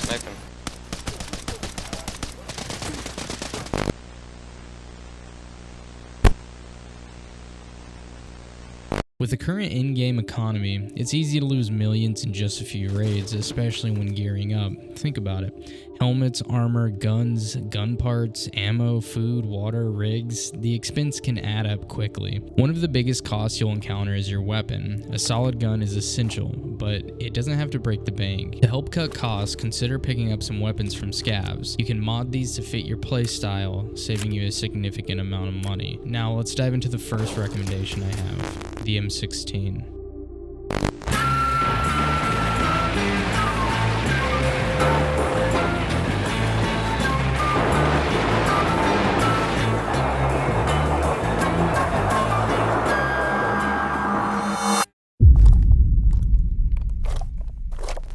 sniping. With the current in-game economy, it's easy to lose millions in just a few raids, especially when gearing up. Think about it. Helmets, armor, guns, gun parts, ammo, food, water, rigs, the expense can add up quickly. One of the biggest costs you'll encounter is your weapon. A solid gun is essential, but it doesn't have to break the bank. To help cut costs, consider picking up some weapons from scavs. You can mod these to fit your playstyle, saving you a significant amount of money. Now let's dive into the first recommendation I have, the M16.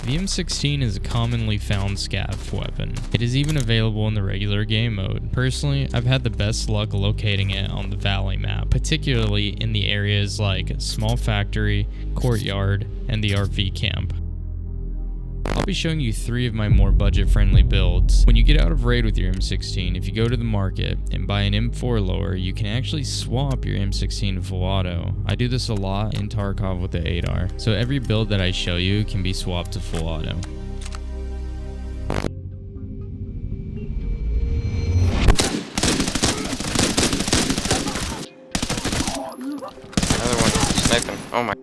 The M16 is a commonly found scav weapon. It is even available in the regular game mode. Personally, I've had the best luck locating it on the Valley map, particularly in the areas like Small Factory, Courtyard, and the RV camp. I'll be showing you 3 of my more budget-friendly builds. When you get out of raid with your M16, if you go to the market and buy an M4 lower, you can actually swap your M16 to full auto. I do this a lot in Tarkov with the 8R, so every build that I show you can be swapped to full auto. Another one sniping. Oh my.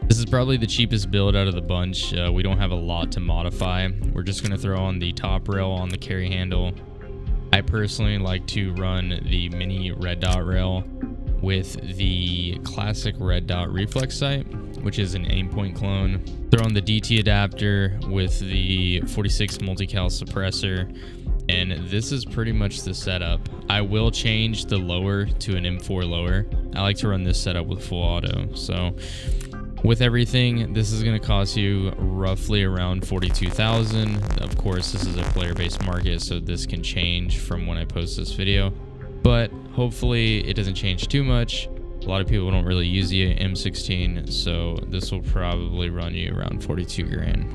This is probably the cheapest build out of the bunch. We don't have a lot to modify. We're just going to throw on the top rail on the carry handle. I personally like to run the mini red dot rail with the classic red dot reflex sight, which is an aim point clone. Throw on the DT adapter with the 46 multi-cal suppressor. And this is pretty much the setup. I will change the lower to an M4 lower. I like to run this setup with full auto. So with everything, this is going to cost you roughly around 42,000. Of course, this is a player-based market, so this can change from when I post this video. But hopefully it doesn't change too much. A lot of people don't really use the M16, so this will probably run you around 42 grand.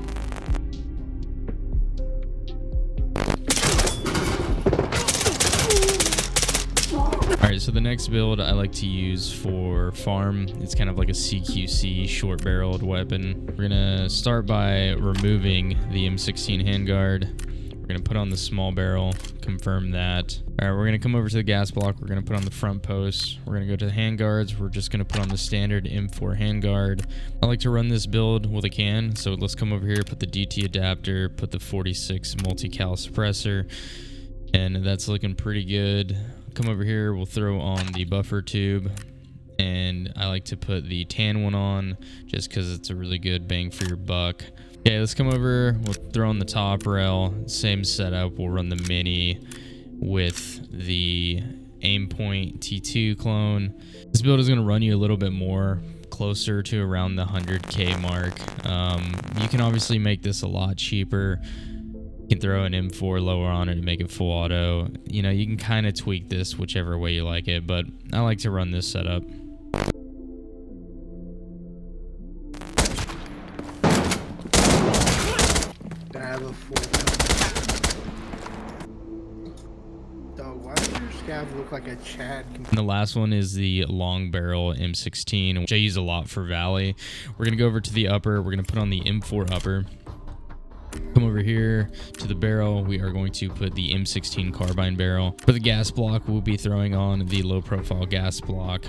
Alright, so the next build I like to use for farm, it's kind of like a CQC short-barreled weapon. We're gonna start by removing the M16 handguard. We're gonna put on the small barrel, confirm that. Alright, we're gonna come over to the gas block, we're gonna put on the front post. We're gonna go to the handguards, we're just gonna put on the standard M4 handguard. I like to run this build with a can, so let's come over here, put the DT adapter, put the 46 multi-cal suppressor, and that's looking pretty good. Come over here, we'll throw on the buffer tube, and I like to put the tan one on just because it's a really good bang for your buck. Okay, let's come over, we'll throw on the top rail, same setup, we'll run the mini with the Aimpoint T2 clone. This build is going to run you a little bit more, closer to around the 100k mark. You can obviously make this a lot cheaper. You can throw an M4 lower on it and make it full auto. You know, you can kind of tweak this whichever way you like it, but I like to run this setup. Dog, why does your scav look like a Chad? And the last one is the long barrel M16, which I use a lot for Valley. We're going to go over to the upper. We're going to put on the M4 upper. Come over here to the barrel. We are going to put the M16 carbine barrel. For the gas block, we'll be throwing on the low profile gas block.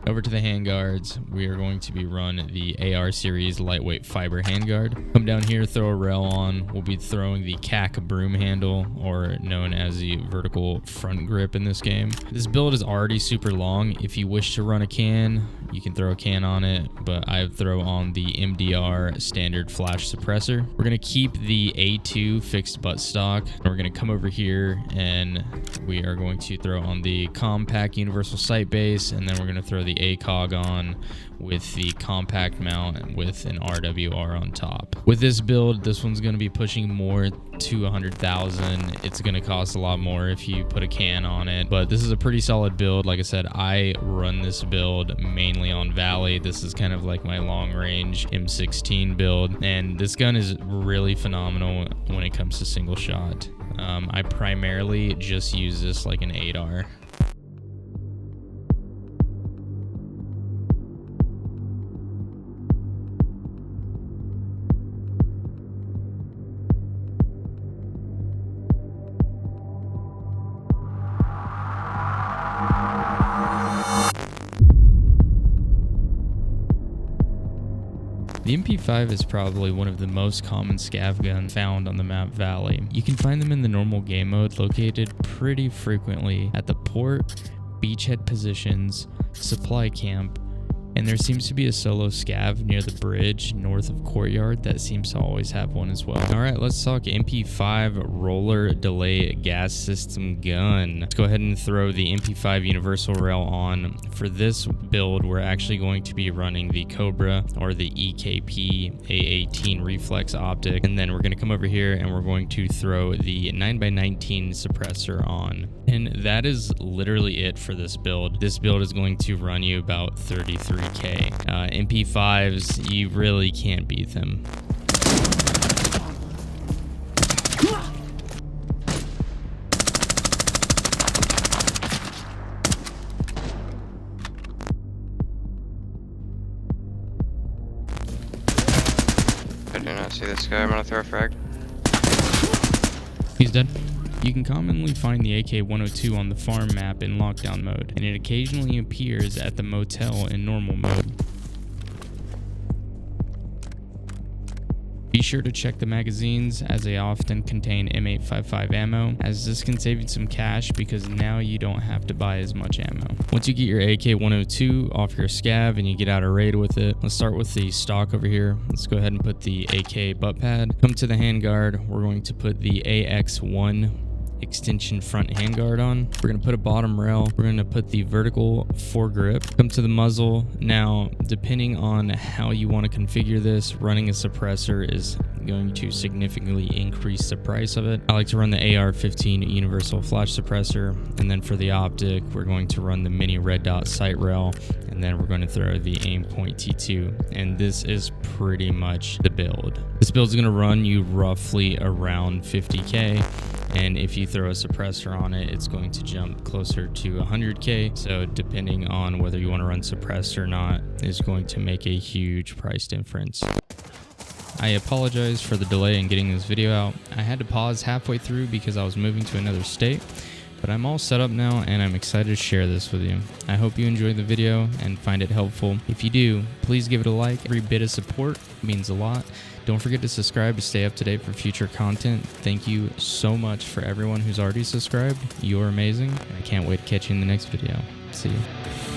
Over to the handguards, we are going to be run the AR series lightweight fiber handguard. Come down here, throw a rail on. We'll be throwing the CAC broom handle, or known as the vertical front grip in this game. This build is already super long. If you wish to run a can, you can throw a can on it, but I throw on the MDR standard flash suppressor. We're gonna keep the A2 fixed buttstock. We're gonna come over here and we are going to throw on the compact universal sight base, and then we're gonna throw the the ACOG on with the compact mount with an RWR on top. With this build, this one's going to be pushing more to 100,000. It's going to cost a lot more if you put a can on it, but this is a pretty solid build. Like I said, I run this build mainly on Valley. This is kind of like my long range M16 build, and this gun is really phenomenal when it comes to single shot. I primarily just use this like an 8R. The MP5 is probably one of the most common scav guns found on the map Valley. You can find them in the normal game mode, located pretty frequently at the port, beachhead positions, supply camp, and there seems to be a solo scav near the bridge north of Courtyard that seems to always have one as well. Alright, let's talk MP5 roller delay gas system gun. Let's go ahead and throw the MP5 universal rail on. For this build, we're actually going to be running the Cobra or the EKP A18 reflex optic, and then we're going to come over here and we're going to throw the 9x19 suppressor on. And that is literally it for this build. This build is going to run you about 33K. MP5s, you really can't beat them. I do not see this guy. I'm gonna throw a frag. He's dead. You can commonly find the AK-102 on the farm map in lockdown mode, and it occasionally appears at the motel in normal mode. Be sure to check the magazines, as they often contain M855 ammo, as this can save you some cash because now you don't have to buy as much ammo. Once you get your AK-102 off your scav and you get out a raid with it, let's start with the stock over here. Let's go ahead and put the AK butt pad. Come to the handguard. We're going to put the AX1 extension front handguard on. We're going to put a bottom rail. We're going to put the vertical foregrip. Come to the muzzle. Now, depending on how you want to configure this, running a suppressor is going to significantly increase the price of it. I like to run the AR-15 universal flash suppressor, and then for the optic, we're going to run the mini red dot sight rail, and then we're going to throw the Aimpoint T2, and this is pretty much the build. This build is going to run you roughly around 50K. And if you throw a suppressor on it, it's going to jump closer to 100K. So depending on whether you want to run suppressed or not is going to make a huge price difference. I apologize for the delay in getting this video out. I had to pause halfway through because I was moving to another state, but I'm all set up now and I'm excited to share this with you. I hope you enjoyed the video and find it helpful. If you do, please give it a like. Every bit of support means a lot. Don't forget to subscribe to stay up to date for future content. Thank you so much for everyone who's already subscribed. You're amazing. I can't wait to catch you in the next video. See you.